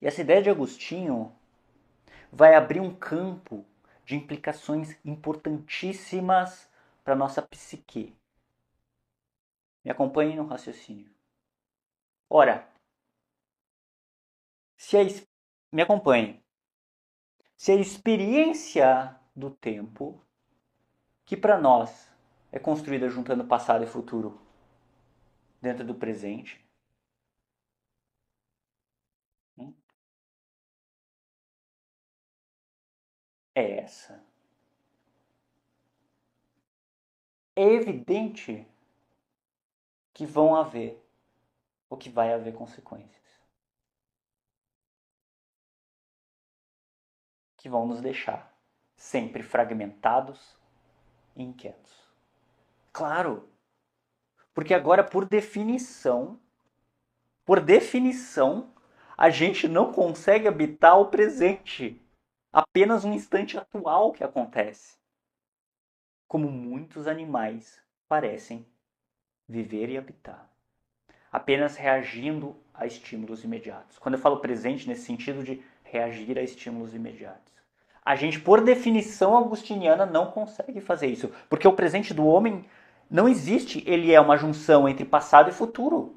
E essa ideia de Agostinho vai abrir um campo de implicações importantíssimas para a nossa psique. Me acompanhe no raciocínio. Ora, se a, me acompanhe. Se a experiência do tempo, que para nós é construída juntando passado e futuro dentro do presente, é essa. É evidente que vão haver, ou que vai haver consequências, que vão nos deixar sempre fragmentados e inquietos. Claro, porque agora, por definição, a gente não consegue habitar o presente, apenas um instante atual que acontece, como muitos animais parecem viver e habitar, apenas reagindo a estímulos imediatos. Quando eu falo presente, nesse sentido de reagir a estímulos imediatos. A gente, por definição augustiniana, não consegue fazer isso, porque o presente do homem não existe, ele é uma junção entre passado e futuro.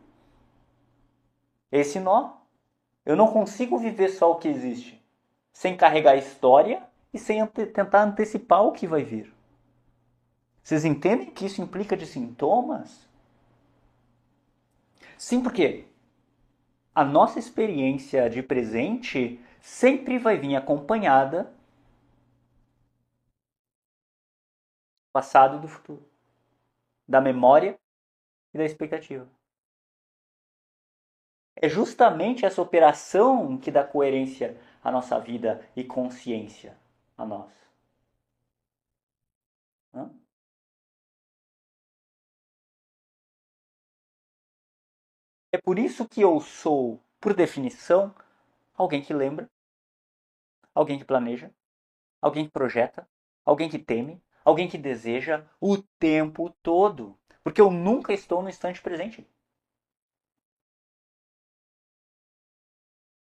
Esse nó. Eu não consigo viver só o que existe, sem carregar a história e sem tentar antecipar o que vai vir. Vocês entendem que isso implica de sintomas? Sim, porque a nossa experiência de presente sempre vai vir acompanhada do passado e do futuro, da memória e da expectativa. É justamente essa operação que dá coerência à nossa vida e consciência a nós. É por isso que eu sou, por definição, alguém que lembra, alguém que planeja, alguém que projeta, alguém que teme, alguém que deseja o tempo todo. Porque eu nunca estou no instante presente.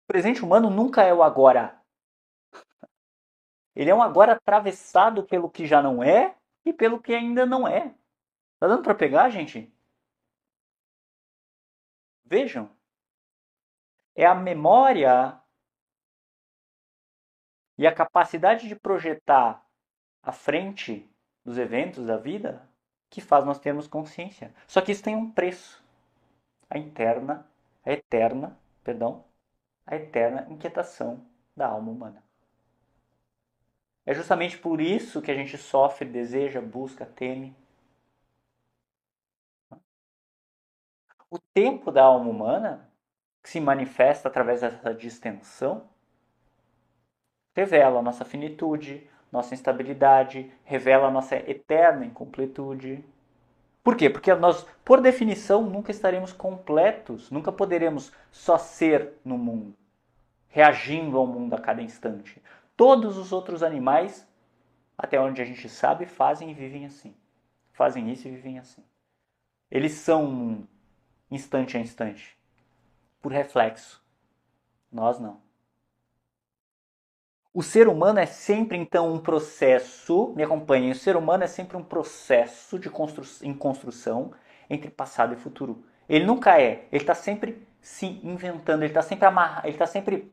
O presente humano nunca é o agora. Ele é um agora atravessado pelo que já não é e pelo que ainda não é. Tá dando para pegar, gente? Vejam, é a memória e a capacidade de projetar à frente dos eventos da vida que faz nós termos consciência. Só que isso tem um preço. A interna, a eterna, perdão, a eterna inquietação da alma humana. É justamente por isso que a gente sofre, deseja, busca, teme. O tempo da alma humana, que se manifesta através dessa distensão, revela a nossa finitude, nossa instabilidade, revela a nossa eterna incompletude. Por quê? Porque nós, por definição, nunca estaremos completos, nunca poderemos só ser no mundo, reagindo ao mundo a cada instante. Todos os outros animais, até onde a gente sabe, fazem e vivem assim. Fazem isso e vivem assim. Eles são um mundo, instante a instante, por reflexo. Nós não. O ser humano é sempre, então, um processo, me acompanhem, o ser humano é sempre um processo em construção entre passado e futuro. Ele nunca é, ele está sempre se inventando, ele está sempre amarrado, ele está sempre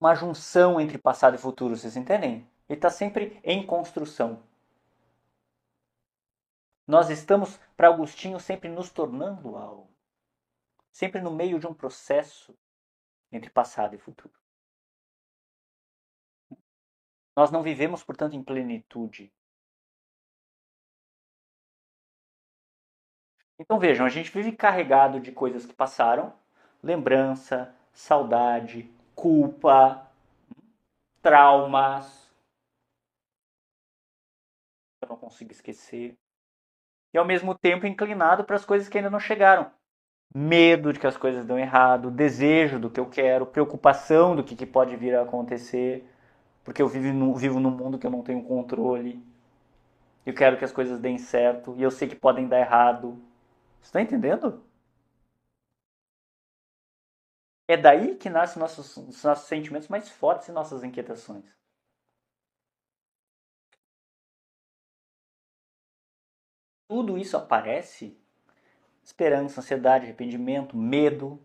uma junção entre passado e futuro, vocês entendem? Ele está sempre em construção. Nós estamos, para Agostinho, sempre nos tornando algo, sempre no meio de um processo entre passado e futuro. Nós não vivemos, portanto, em plenitude. Então vejam, a gente vive carregado de coisas que passaram, lembrança, saudade, culpa, traumas, eu não consigo esquecer. E ao mesmo tempo inclinado para as coisas que ainda não chegaram. Medo de que as coisas dão errado, desejo do que eu quero, preocupação do que pode vir a acontecer, porque eu vivo num mundo que eu não tenho controle. Eu quero que as coisas deem certo e eu sei que podem dar errado. Você está entendendo? É daí que nascem nossos sentimentos mais fortes e nossas inquietações. Tudo isso aparece: esperança, ansiedade, arrependimento, medo,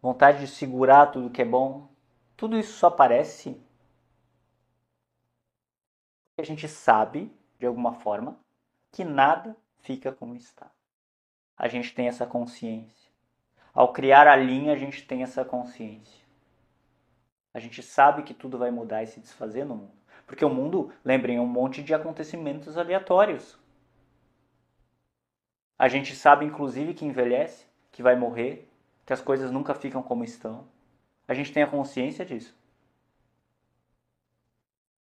vontade de segurar tudo que é bom. Tudo isso só aparece porque a gente sabe, de alguma forma, que nada fica como está. A gente tem essa consciência. Ao criar a linha, a gente tem essa consciência. A gente sabe que tudo vai mudar e se desfazer no mundo. Porque o mundo, lembrem, é um monte de acontecimentos aleatórios. A gente sabe, inclusive, que envelhece, que vai morrer, que as coisas nunca ficam como estão. A gente tem a consciência disso.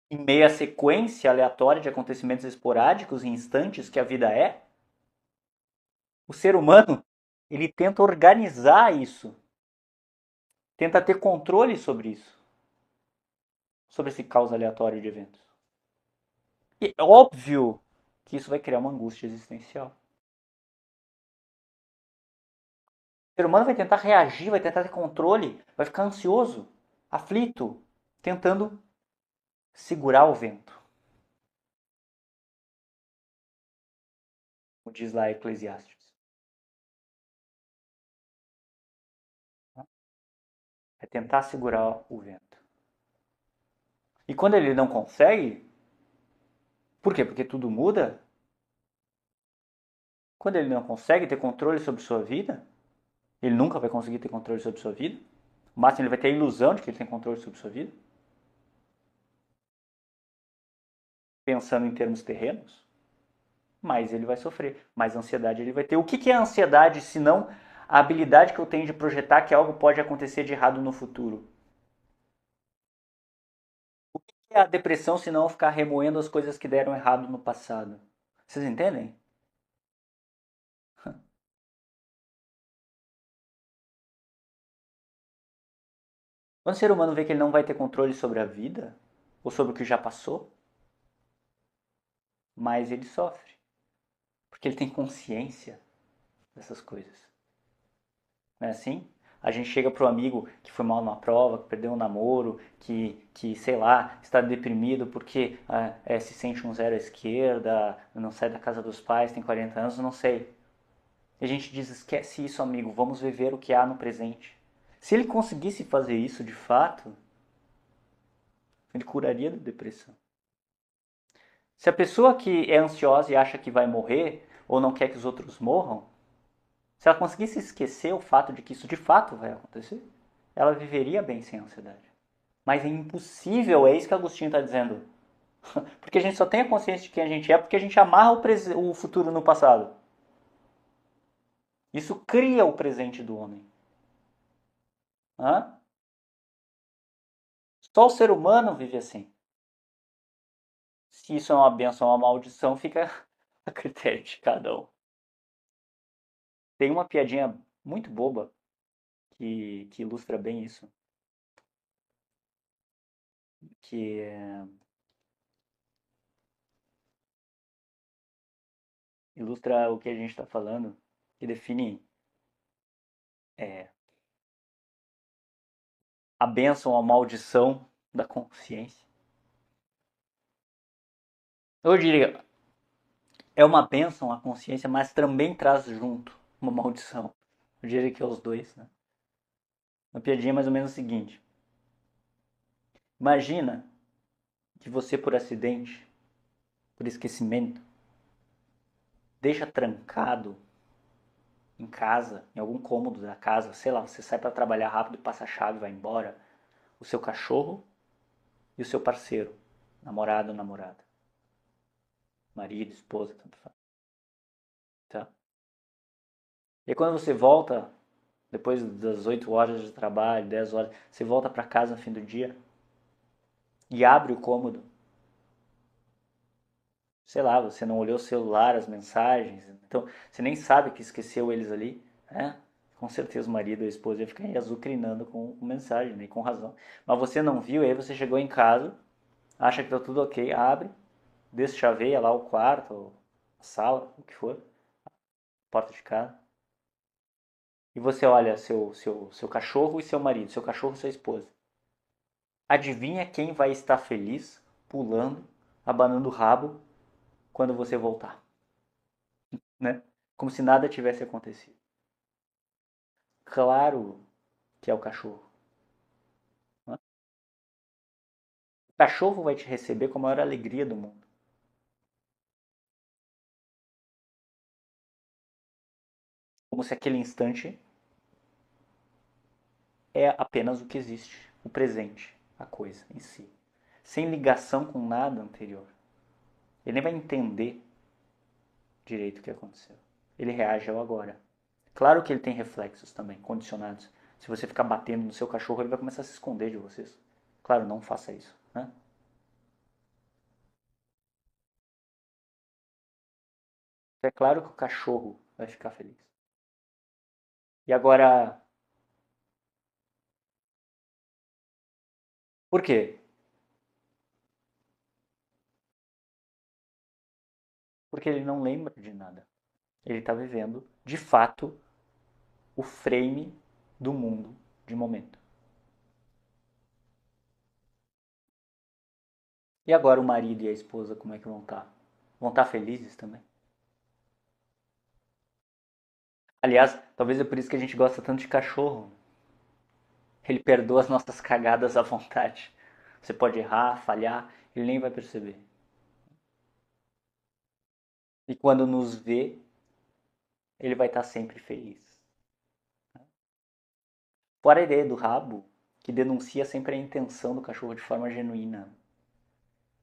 Em meio à sequência aleatória de acontecimentos esporádicos e instantes que a vida é, o ser humano, ele tenta organizar isso, tenta ter controle sobre isso, sobre esse caos aleatório de eventos. E é óbvio que isso vai criar uma angústia existencial. O ser humano vai tentar reagir, vai tentar ter controle, vai ficar ansioso, aflito, tentando segurar o vento. Como diz lá Eclesiastes. É tentar segurar o vento. E quando ele não consegue, por quê? Porque tudo muda. Quando ele não consegue ter controle sobre sua vida, ele nunca vai conseguir ter controle sobre sua vida. No máximo ele vai ter a ilusão de que ele tem controle sobre sua vida. Pensando em termos terrenos, mais ele vai sofrer, mais ansiedade ele vai ter. O que é a ansiedade se não a habilidade que eu tenho de projetar que algo pode acontecer de errado no futuro? O que é a depressão se não ficar remoendo as coisas que deram errado no passado? Vocês entendem? Quando o ser humano vê que ele não vai ter controle sobre a vida, ou sobre o que já passou, mais ele sofre. Porque ele tem consciência dessas coisas. Não é assim? A gente chega pro amigo que foi mal numa prova, que perdeu um namoro, que sei lá, está deprimido porque se sente um zero à esquerda, não sai da casa dos pais, tem 40 anos, não sei. E a gente diz, esquece isso, amigo, vamos viver o que há no presente. Se ele conseguisse fazer isso de fato, ele curaria da depressão. Se a pessoa que é ansiosa e acha que vai morrer, ou não quer que os outros morram, se ela conseguisse esquecer o fato de que isso de fato vai acontecer, ela viveria bem sem ansiedade. Mas é impossível, é isso que Agostinho está dizendo. Porque a gente só tem a consciência de quem a gente é porque a gente amarra o futuro no passado. Isso cria o presente do homem. Hã? Só o ser humano vive assim. Se isso é uma benção ou uma maldição, fica a critério de cada um. Tem uma piadinha muito boba que ilustra bem isso. Que ilustra o que a gente está falando. Que define é, a bênção ou a maldição da consciência. Eu diria, é uma bênção a consciência, mas também traz junto uma maldição. Eu diria que é os dois, né? Uma piadinha é mais ou menos o seguinte. Imagina que você, por acidente, por esquecimento, deixa trancado em casa, em algum cômodo da casa, sei lá, você sai para trabalhar rápido, passa a chave, vai embora, o seu cachorro e o seu parceiro, namorado ou namorada, marido, esposa, tanto faz. Tá? E aí quando você volta, depois das 8 horas de trabalho, 10 horas, você volta para casa no fim do dia e abre o cômodo. Sei lá, você não olhou o celular, as mensagens, então você nem sabe que esqueceu eles ali, né? Com certeza o marido ou a esposa ia ficar aí azucrinando com mensagem, né? E com razão. Mas você não viu, aí você chegou em casa, acha que tá tudo ok, abre, deschaveia lá o quarto, a sala, o que for, porta de casa, e você olha seu cachorro e seu marido, seu cachorro e sua esposa. Adivinha quem vai estar feliz, pulando, abanando o rabo quando você voltar, né? Como se nada tivesse acontecido. Claro que é o cachorro, né? O cachorro vai te receber com a maior alegria do mundo. Como se aquele instante é apenas o que existe, o presente, a coisa em si, sem ligação com nada anterior. Ele nem vai entender direito o que aconteceu. Ele reage ao agora. Claro que ele tem reflexos também, condicionados. Se você ficar batendo no seu cachorro, ele vai começar a se esconder de vocês. Claro, não faça isso, né? É claro que o cachorro vai ficar feliz. E agora, por quê? Porque ele não lembra de nada. Ele está vivendo, de fato, o frame do mundo de momento. E agora o marido e a esposa, como é que vão estar? Vão estar felizes também? Aliás, talvez é por isso que a gente gosta tanto de cachorro. Ele perdoa as nossas cagadas à vontade. Você pode errar, falhar, ele nem vai perceber. E quando nos vê, ele vai estar sempre feliz. Fora a ideia do rabo, que denuncia sempre a intenção do cachorro de forma genuína.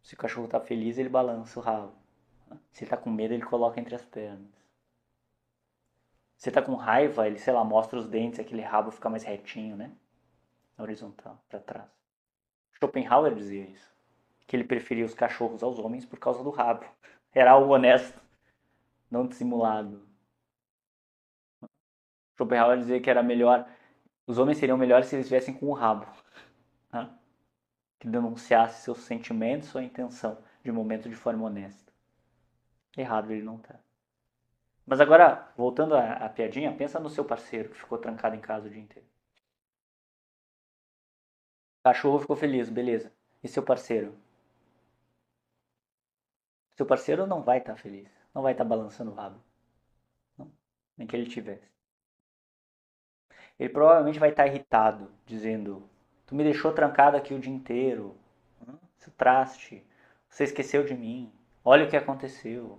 Se o cachorro está feliz, ele balança o rabo. Se ele está com medo, ele coloca entre as pernas. Se ele está com raiva, ele, sei lá, mostra os dentes, aquele rabo fica mais retinho, né? Horizontal, para trás. Schopenhauer dizia isso. Que ele preferia os cachorros aos homens por causa do rabo. Era algo honesto, não dissimulado. Schopenhauer dizia que era melhor, os homens seriam melhores se eles viessem com o rabo, né? Que denunciasse seus sentimentos, sua intenção de momento de forma honesta. Errado ele não tá. Mas agora, voltando à piadinha, pensa no seu parceiro que ficou trancado em casa o dia inteiro. O cachorro ficou feliz, beleza. E seu parceiro? Seu parceiro não vai estar feliz. Não vai estar balançando o rabo. Não. Nem que ele tivesse. Ele provavelmente vai estar irritado, dizendo: Tu me deixou trancado aqui o dia inteiro. Seu traste. Você esqueceu de mim. Olha o que aconteceu.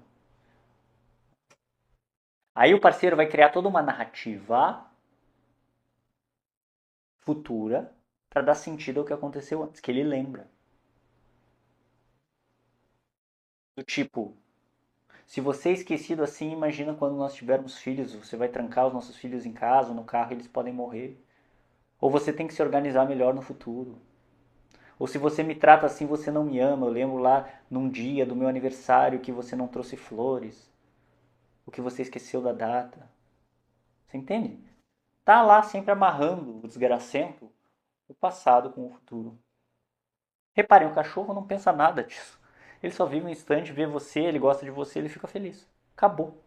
Aí o parceiro vai criar toda uma narrativa futura para dar sentido ao que aconteceu antes, que ele lembra. Do tipo, se você é esquecido assim, imagina quando nós tivermos filhos, você vai trancar os nossos filhos em casa, no carro, eles podem morrer. Ou você tem que se organizar melhor no futuro. Ou se você me trata assim, você não me ama. Eu lembro lá num dia do meu aniversário que você não trouxe flores. Ou que você esqueceu da data. Você entende? Tá lá sempre amarrando o desgracento, o passado com o futuro. Reparem, o cachorro não pensa nada disso. Ele só vive um instante, vê você, ele gosta de você, ele fica feliz. Acabou.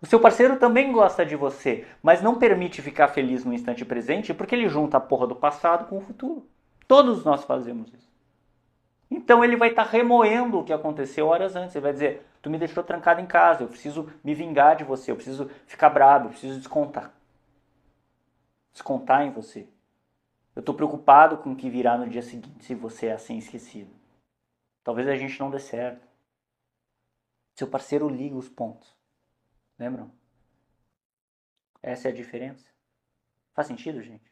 O seu parceiro também gosta de você, mas não permite ficar feliz no instante presente porque ele junta a porra do passado com o futuro. Todos nós fazemos isso. Então ele vai estar remoendo o que aconteceu horas antes. Ele vai dizer: Tu me deixou trancado em casa, eu preciso me vingar de você, eu preciso ficar bravo, eu preciso descontar. Descontar em você. Eu estou preocupado com o que virá no dia seguinte se você é assim esquecido. Talvez a gente não dê certo. Seu parceiro liga os pontos. Lembram? Essa é a diferença. Faz sentido, gente?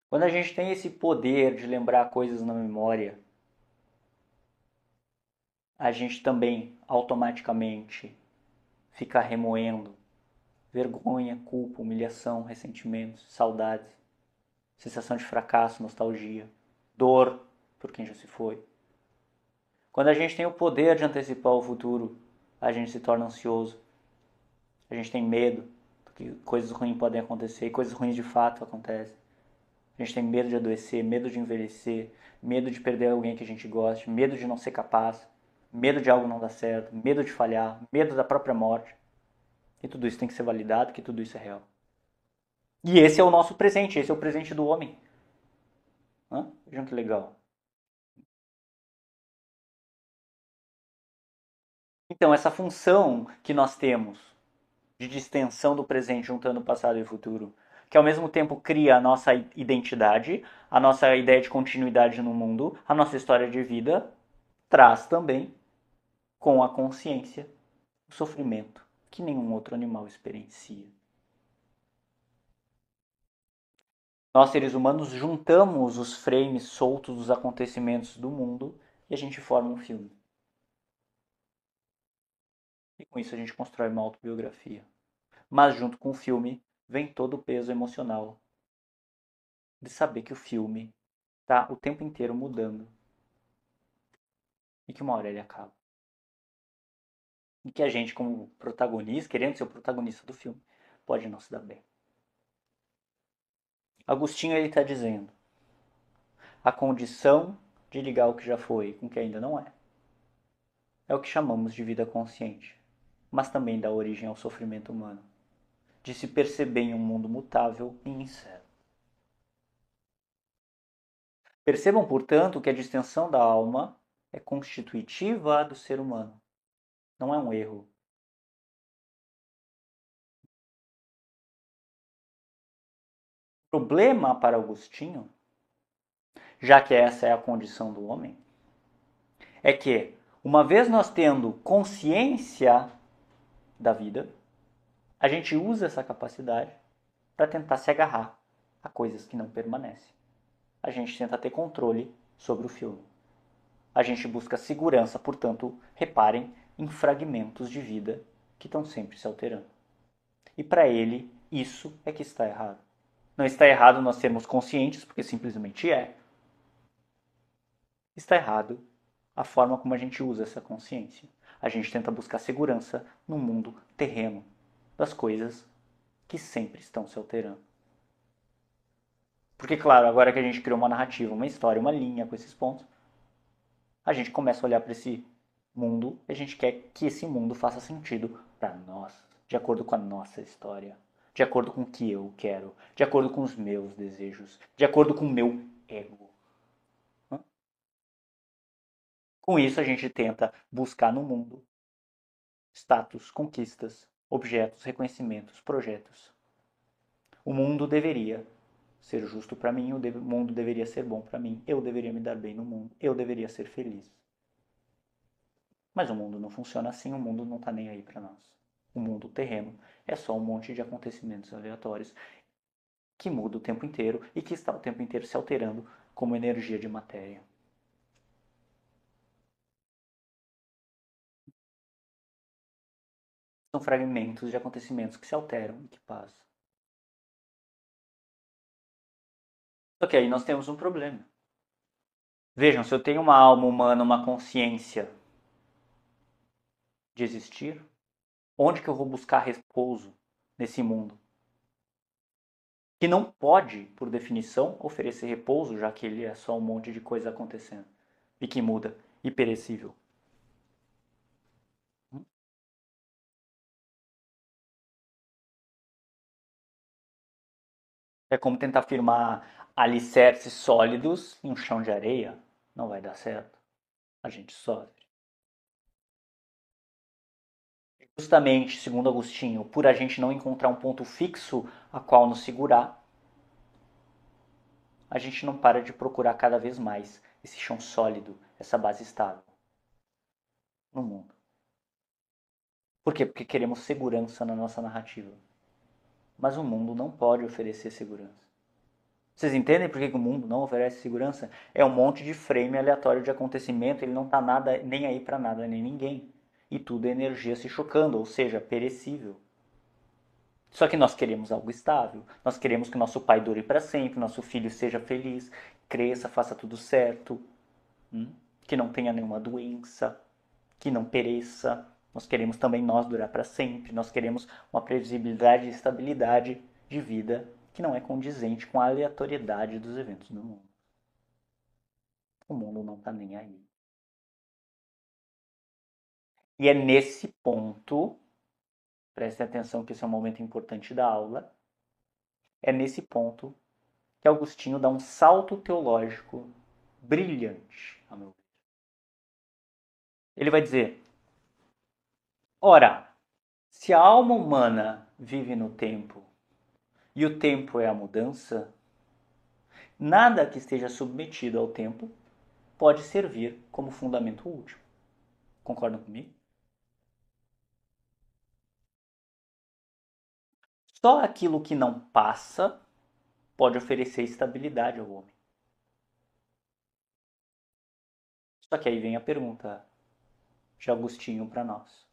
Quando a gente tem esse poder de lembrar coisas na memória, a gente também automaticamente fica remoendo vergonha, culpa, humilhação, ressentimentos, saudades, sensação de fracasso, nostalgia, dor por quem já se foi. Quando a gente tem o poder de antecipar o futuro, a gente se torna ansioso. A gente tem medo, porque coisas ruins podem acontecer e coisas ruins de fato acontecem. A gente tem medo de adoecer, medo de envelhecer, medo de perder alguém que a gente goste, medo de não ser capaz. medo de algo não dar certo, medo de falhar, medo da própria morte. E tudo isso tem que ser validado, que tudo isso é real. E esse é o nosso presente, esse é o presente do homem. Vejam que legal. Então, essa função que nós temos de distensão do presente juntando o passado e o futuro, que ao mesmo tempo cria a nossa identidade, a nossa ideia de continuidade no mundo, a nossa história de vida, traz também, com a consciência, o sofrimento que nenhum outro animal experiencia. Nós, seres humanos, juntamos os frames soltos dos acontecimentos do mundo e a gente forma um filme. E com isso a gente constrói uma autobiografia. Mas junto com o filme vem todo o peso emocional de saber que o filme está o tempo inteiro mudando e que uma hora ele acaba. E que a gente, como protagonista, querendo ser o protagonista do filme, pode não se dar bem. Agostinho ele está dizendo: a condição de ligar o que já foi com o que ainda não é o que chamamos de vida consciente, mas também dá origem ao sofrimento humano, de se perceber em um mundo mutável e incerto. Percebam, portanto, que a distensão da alma é constitutiva do ser humano. Não é um erro. O problema para Agostinho, já que essa é a condição do homem, é que, uma vez nós tendo consciência da vida, a gente usa essa capacidade para tentar se agarrar a coisas que não permanecem. A gente tenta ter controle sobre o filme. A gente busca segurança, portanto, reparem em fragmentos de vida que estão sempre se alterando. E para ele, isso é que está errado. Não está errado nós sermos conscientes, porque simplesmente é. Está errado a forma como a gente usa essa consciência. A gente tenta buscar segurança no mundo terreno das coisas que sempre estão se alterando. Porque, claro, agora que a gente criou uma narrativa, uma história, uma linha com esses pontos, a gente começa a olhar para esse mundo e a gente quer que esse mundo faça sentido para nós, de acordo com a nossa história, de acordo com o que eu quero, de acordo com os meus desejos, de acordo com o meu ego. Com isso, a gente tenta buscar no mundo status, conquistas, objetos, reconhecimentos, projetos. O mundo deveria ser justo para mim, o mundo deveria ser bom para mim, eu deveria me dar bem no mundo, eu deveria ser feliz. Mas o mundo não funciona assim, o mundo não está nem aí para nós. O mundo terreno é só um monte de acontecimentos aleatórios que muda o tempo inteiro e que está o tempo inteiro se alterando como energia de matéria. São fragmentos de acontecimentos que se alteram e que passam. Só que aí nós temos um problema. Vejam, se eu tenho uma alma humana, uma consciência de existir, onde que eu vou buscar repouso nesse mundo? Que não pode, por definição, oferecer repouso, já que ele é só um monte de coisa acontecendo e que muda e perecível. É como tentar firmar alicerces sólidos em um chão de areia. Não vai dar certo. A gente sofre. Justamente, segundo Agostinho, por a gente não encontrar um ponto fixo a qual nos segurar, a gente não para de procurar cada vez mais esse chão sólido, essa base estável no mundo. Por quê? Porque queremos segurança na nossa narrativa. Mas o mundo não pode oferecer segurança. Vocês entendem por que o mundo não oferece segurança? É um monte de frame aleatório de acontecimento, ele não está nada, nem aí para nada, nem ninguém. E tudo é energia se chocando, ou seja, perecível. Só que nós queremos algo estável. Nós queremos que nosso pai dure para sempre, nosso filho seja feliz, cresça, faça tudo certo, que não tenha nenhuma doença, que não pereça. Nós queremos também nós durar para sempre. Nós queremos uma previsibilidade e estabilidade de vida que não é condizente com a aleatoriedade dos eventos no mundo. O mundo não está nem aí. E é nesse ponto, preste atenção que esse é um momento importante da aula, é nesse ponto que Agostinho dá um salto teológico brilhante, a meu ver. Ele vai dizer: ora, se a alma humana vive no tempo e o tempo é a mudança, nada que esteja submetido ao tempo pode servir como fundamento último. Concordam comigo? Só aquilo que não passa pode oferecer estabilidade ao homem. Só que aí vem a pergunta de Agostinho para nós.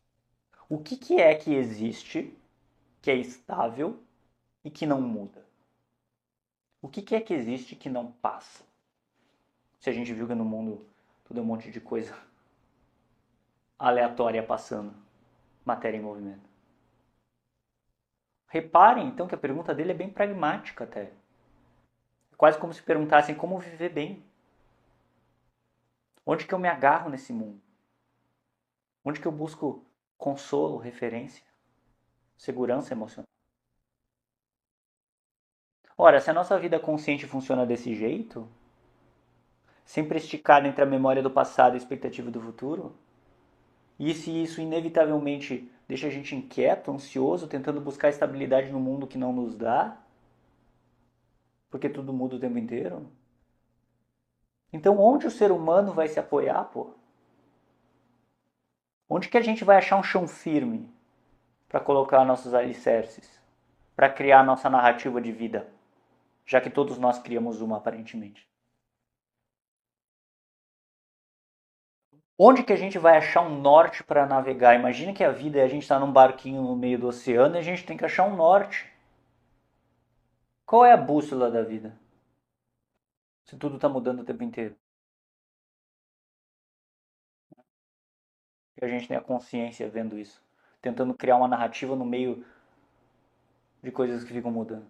O que é que existe, que é estável e que não muda? O que é que existe que não passa? Se a gente viu que no mundo tudo é um monte de coisa aleatória passando, matéria em movimento. Reparem então que a pergunta dele é bem pragmática até. É quase como se perguntassem como viver bem. Onde que eu me agarro nesse mundo? Onde que eu busco consolo, referência, segurança emocional? Ora, se a nossa vida consciente funciona desse jeito, sempre esticada entre a memória do passado e a expectativa do futuro, e se isso inevitavelmente deixa a gente inquieto, ansioso, tentando buscar estabilidade no mundo que não nos dá, porque tudo muda o tempo inteiro, então onde o ser humano vai se apoiar, pô? Onde que a gente vai achar um chão firme para colocar nossos alicerces, para criar nossa narrativa de vida, já que todos nós criamos uma aparentemente? Onde que a gente vai achar um norte para navegar? Imagina que a vida é a gente está num barquinho no meio do oceano e a gente tem que achar um norte. Qual é a bússola da vida? Se tudo está mudando o tempo inteiro. E a gente tem a consciência vendo isso. Tentando criar uma narrativa no meio de coisas que ficam mudando.